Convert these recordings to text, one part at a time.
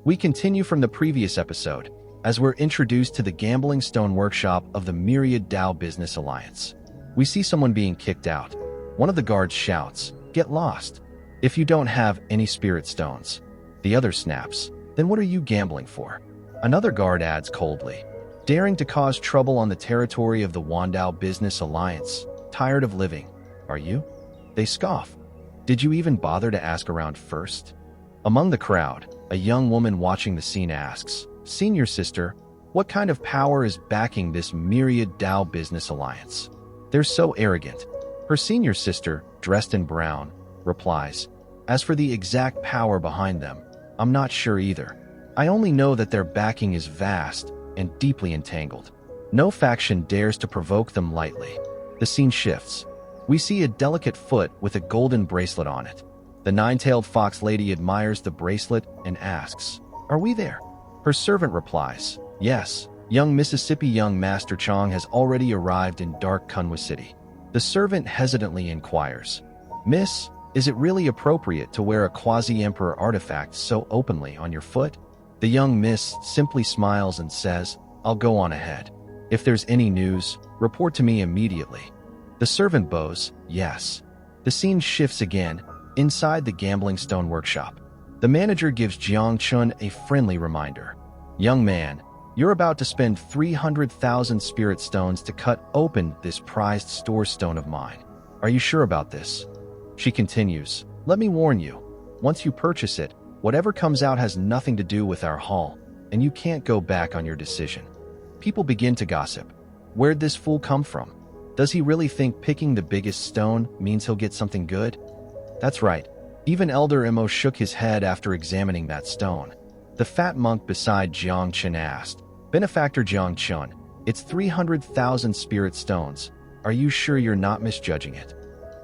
We continue from the previous episode, as we're introduced to the gambling stone workshop of the Myriad Tao Business Alliance. We see someone being kicked out. One of the guards shouts, "Get lost. If you don't have any spirit stones." The other snaps, "Then what are you gambling for?" Another guard adds coldly, "Daring to cause trouble on the territory of the Wandao Business Alliance. Tired of living, are you?" They scoff. "Did you even bother to ask around first?" Among the crowd, a young woman watching the scene asks, "Senior sister, what kind of power is backing this Myriad Tao Business Alliance? They're so arrogant." Her senior sister, dressed in brown, replies, "As for the exact power behind them, I'm not sure either. I only know that their backing is vast and deeply entangled. No faction dares to provoke them lightly." The scene shifts. We see a delicate foot with a golden bracelet on it. The nine-tailed fox lady admires the bracelet and asks, "Are we there?" Her servant replies, "Yes, young Master Chang has already arrived in dark Kunwa City." The servant hesitantly inquires, "Miss, is it really appropriate to wear a quasi-emperor artifact so openly on your foot?" The young miss simply smiles and says, "I'll go on ahead. If there's any news, report to me immediately." The servant bows, "Yes." The scene shifts again, inside the gambling stone workshop. The manager gives Jiang Chun a friendly reminder. "Young man, you're about to spend 300,000 spirit stones to cut open this prized store stone of mine. Are you sure about this?" She continues, "Let me warn you, once you purchase it, whatever comes out has nothing to do with our haul, and you can't go back on your decision." People begin to gossip. Where'd this fool come from? Does he really think picking the biggest stone means he'll get something good? That's right. Even Elder Imo shook his head after examining that stone. The fat monk beside Jiang Chun asked, "Benefactor Jiang Chun, it's 300,000 spirit stones. Are you sure you're not misjudging it?"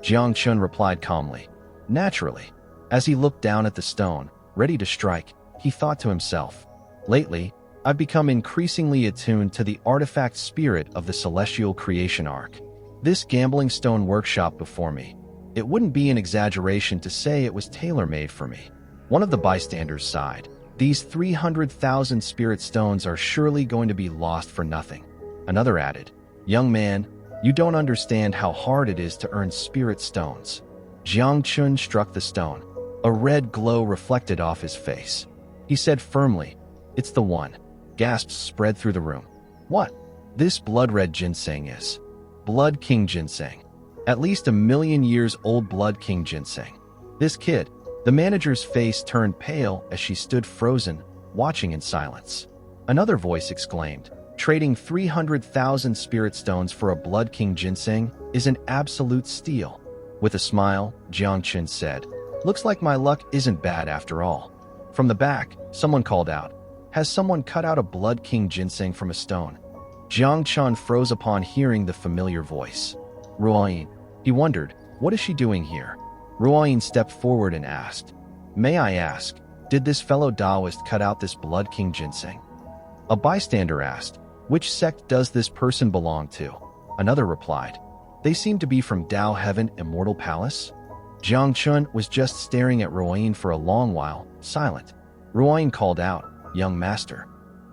Jiang Chun replied calmly, "Naturally." As he looked down at the stone, ready to strike, he thought to himself, "Lately, I've become increasingly attuned to the artifact spirit of the celestial creation arc. This gambling stone workshop before me, it wouldn't be an exaggeration to say it was tailor-made for me." One of the bystanders sighed, "These 300,000 spirit stones are surely going to be lost for nothing." Another added, "Young man, you don't understand how hard it is to earn spirit stones." Jiang Chun struck the stone. A red glow reflected off his face. He said firmly, "It's the one." Gasps spread through the room. "What? This blood-red ginseng is Blood King ginseng. At least 1,000,000 years old Blood King ginseng. This kid." The manager's face turned pale as she stood frozen, watching in silence. Another voice exclaimed, "Trading 300,000 spirit stones for a Blood King ginseng is an absolute steal." With a smile, Jiang Chun said, "Looks like my luck isn't bad after all." From the back, someone called out, "Has someone cut out a Blood King ginseng from a stone?" Jiang Chun froze upon hearing the familiar voice. "Ruoyin." He wondered, what is she doing here? Ruoyin stepped forward and asked, "May I ask, did this fellow Taoist cut out this Blood King ginseng?" A bystander asked, "Which sect does this person belong to?" Another replied, "They seem to be from Tao Heaven Immortal Palace." Jiang Chun was just staring at Ruoyin for a long while, silent. Ruoyin called out, "Young master."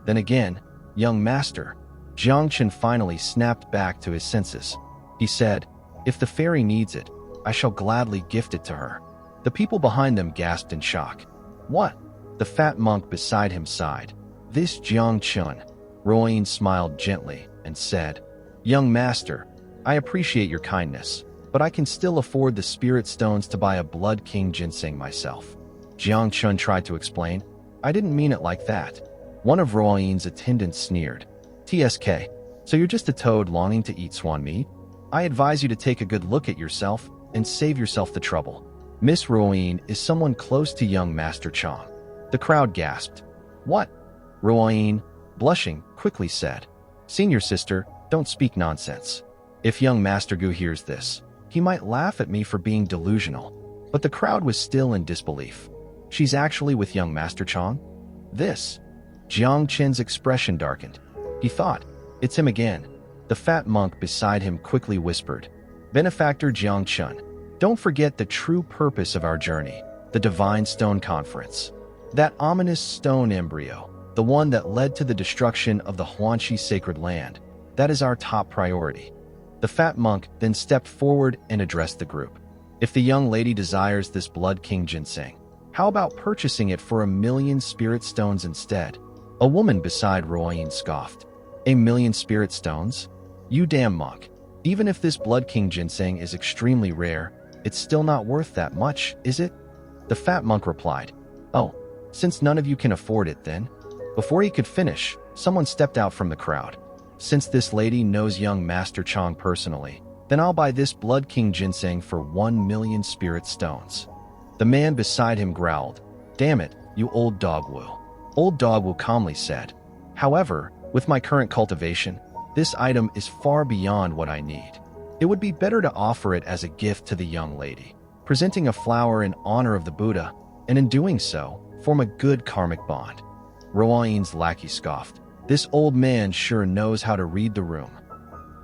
Then again, "Young master." Jiang Chun finally snapped back to his senses. He said, "If the fairy needs it, I shall gladly gift it to her." The people behind them gasped in shock. "What?" The fat monk beside him sighed. "This Jiang Chun." Ruoyin smiled gently and said, "Young master, I appreciate your kindness, but I can still afford the spirit stones to buy a Blood King ginseng myself." Jiang Chun tried to explain, "I didn't mean it like that." One of Ruoyin's attendants sneered, "TSK, so you're just a toad longing to eat swan meat? I advise you to take a good look at yourself and save yourself the trouble." Miss Ruoyin is someone close to young Master Chang. The crowd gasped. "What?" Ruoyin, blushing, quickly said, "Senior sister, don't speak nonsense. If young Master Gu hears this, he might laugh at me for being delusional." But the crowd was still in disbelief. "She's actually with young Master Chang?" This. Jiang Chen's expression darkened. He thought, "It's him again." The fat monk beside him quickly whispered, "Benefactor Jiang Chun, don't forget the true purpose of our journey, the Divine Stone Conference." That ominous stone embryo, the one that led to the destruction of the Huanxi sacred land, that is our top priority. The fat monk then stepped forward and addressed the group. If the young lady desires this blood king ginseng, how about purchasing it for 1,000,000 spirit stones instead? A woman beside Ruoyin scoffed. 1,000,000 spirit stones? You damn monk. Even if this blood king ginseng is extremely rare, it's still not worth that much, is it? The fat monk replied, Oh, since none of you can afford it then? Before he could finish, someone stepped out from the crowd. Since this lady knows young Master Chang personally, then I'll buy this blood king ginseng for 1,000,000 spirit stones. The man beside him growled, Damn it, you old dog Wu. Old dog Wu calmly said, However, with my current cultivation, this item is far beyond what I need. It would be better to offer it as a gift to the young lady, presenting a flower in honor of the Buddha, and in doing so, form a good karmic bond. Ruoyin's lackey scoffed. This old man sure knows how to read the room.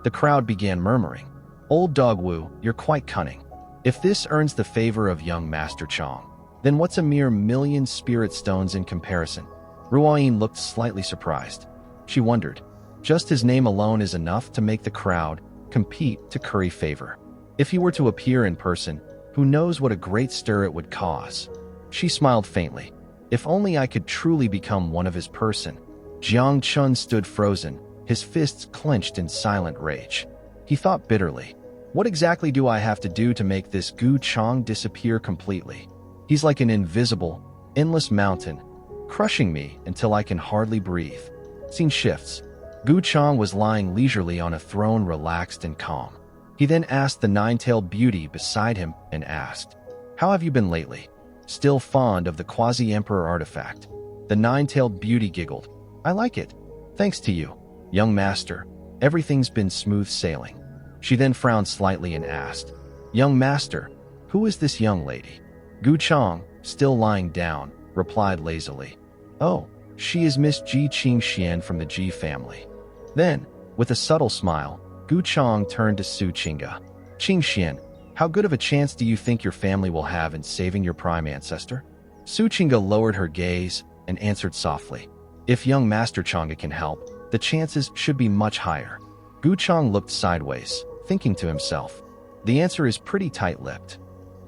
The crowd began murmuring. Old dog Wu, you're quite cunning. If this earns the favor of young Master Chang, then what's a mere 1,000,000 spirit stones in comparison? Ruoyin looked slightly surprised. She wondered, just his name alone is enough to make the crowd compete to curry favor. If he were to appear in person, who knows what a great stir it would cause? She smiled faintly. If only I could truly become one of his person. Jiang Chun stood frozen, his fists clenched in silent rage. He thought bitterly, what exactly do I have to do to make this Gu Changge disappear completely? He's like an invisible, endless mountain, crushing me until I can hardly breathe. Scene shifts. Gu Changge was lying leisurely on a throne, relaxed and calm. He then asked the nine-tailed beauty beside him and asked, How have you been lately? Still fond of the quasi-emperor artifact? The nine-tailed beauty giggled. I like it. Thanks to you, young master. Everything's been smooth sailing. She then frowned slightly and asked, Young master, who is this young lady? Gu Changge, still lying down, replied lazily, Oh, she is Miss Gu Changge from the Ji family. Then, with a subtle smile, Gu Changge turned to Gu Changge. Changxian, how good of a chance do you think your family will have in saving your prime ancestor? Gu Changge lowered her gaze and answered softly, If young Master Changge can help, the chances should be much higher. Gu Changge looked sideways, thinking to himself, The answer is pretty tight-lipped.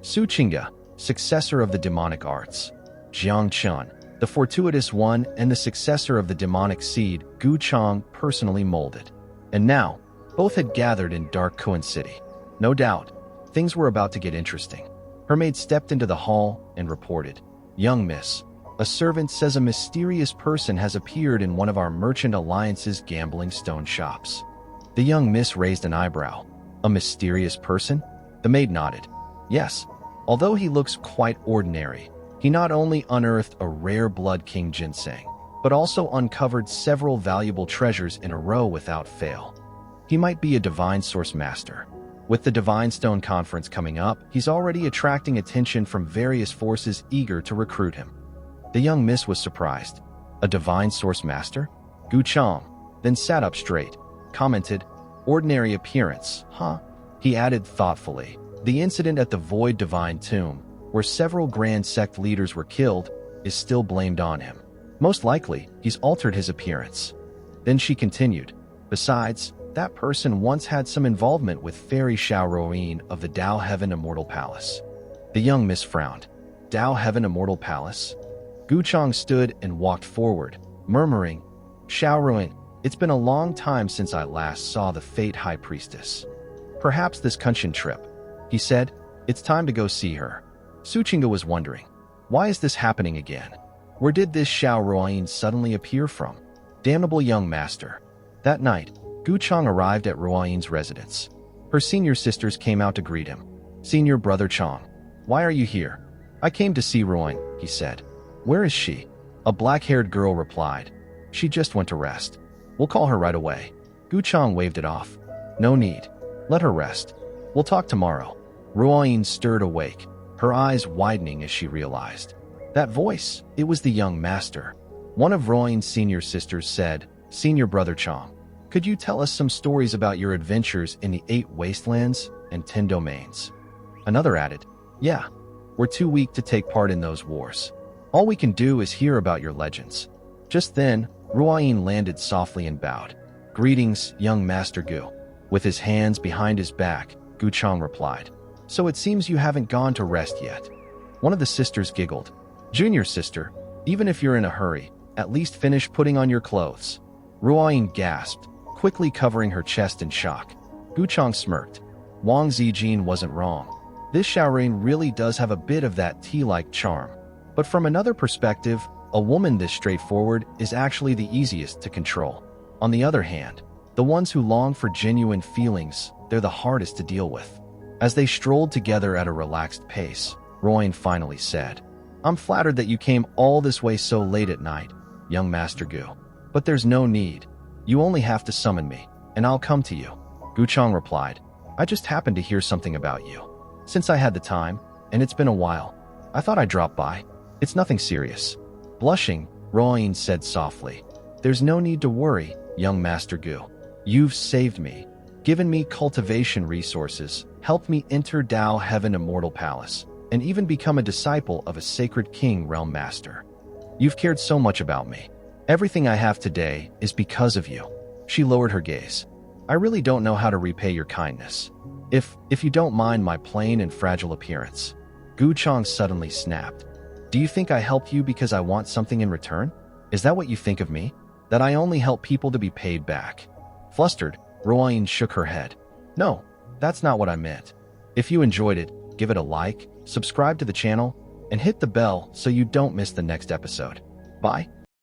Gu Changge, successor of the demonic arts. Jiang Chun, the fortuitous one and the successor of the demonic seed Gu Changge personally molded. And now, both had gathered in Dark Kuan City. No doubt, things were about to get interesting. Her maid stepped into the hall and reported, Young miss, a servant says a mysterious person has appeared in one of our Merchant Alliance's gambling stone shops. The young miss raised an eyebrow. A mysterious person? The maid nodded. Yes, although he looks quite ordinary, he not only unearthed a rare blood king ginseng, but also uncovered several valuable treasures in a row without fail. He might be a divine source master. With the Divine Stone Conference coming up, he's already attracting attention from various forces eager to recruit him. The young miss was surprised. A divine source master? Gu Changge then sat up straight, commented, Ordinary appearance, huh? He added thoughtfully, The incident at the Void Divine Tomb, where several grand sect leaders were killed, is still blamed on him. Most likely, he's altered his appearance. Then she continued, Besides, that person once had some involvement with Fairy Xiaoruoyin of the Dao Heaven Immortal Palace. The young miss frowned. Dao Heaven Immortal Palace? Gu Changge stood and walked forward, murmuring, Xiaoruoyin, it's been a long time since I last saw the Fate High Priestess. Perhaps this Kunshan trip. He said, It's time to go see her. Gu Changge was wondering, why is this happening again? Where did this Xiaoruoyin suddenly appear from? Damnable young master. That night, Gu Changge arrived at Ruoyin's residence. Her senior sisters came out to greet him. Senior brother Chang, why are you here? I came to see Ruoyin, he said. Where is she? A black-haired girl replied. She just went to rest. We'll call her right away. Gu Changge waved it off. No need. Let her rest. We'll talk tomorrow. Ruoyin stirred awake, her eyes widening as she realized. That voice, it was the young master. One of Ruoyin's senior sisters said, Senior brother Chang, could you tell us some stories about your adventures in the 8 wastelands and 10 domains? Another added, Yeah, we're too weak to take part in those wars. All we can do is hear about your legends. Just then, Ruayin landed softly and bowed. Greetings, young Master Gu. With his hands behind his back, Gu Changge replied. So it seems you haven't gone to rest yet. One of the sisters giggled. Junior sister, even if you're in a hurry, at least finish putting on your clothes. Ruayin gasped, quickly covering her chest in shock. Gu Changge smirked. Wang Zijin wasn't wrong. This Xiaorain really does have a bit of that tea-like charm. But from another perspective, a woman this straightforward is actually the easiest to control. On the other hand, the ones who long for genuine feelings, they're the hardest to deal with. As they strolled together at a relaxed pace, Ruayin finally said, I'm flattered that you came all this way so late at night, young Master Gu. But there's no need. You only have to summon me, and I'll come to you. Gu Changge replied, I just happened to hear something about you. Since I had the time, and it's been a while, I thought I'd drop by. It's nothing serious. Blushing, Ruayin said softly, There's no need to worry, young Master Gu. You've saved me, given me cultivation resources, helped me enter Dao Heaven Immortal Palace, and even become a disciple of a sacred king realm master. You've cared so much about me. Everything I have today is because of you. She lowered her gaze. I really don't know how to repay your kindness. If you don't mind my plain and fragile appearance. Gu Changge suddenly snapped. Do you think I help you because I want something in return? Is that what you think of me? That I only help people to be paid back? Flustered, Ruayin shook her head. No, that's not what I meant. If you enjoyed it, give it a like, subscribe to the channel, and hit the bell so you don't miss the next episode. Bye.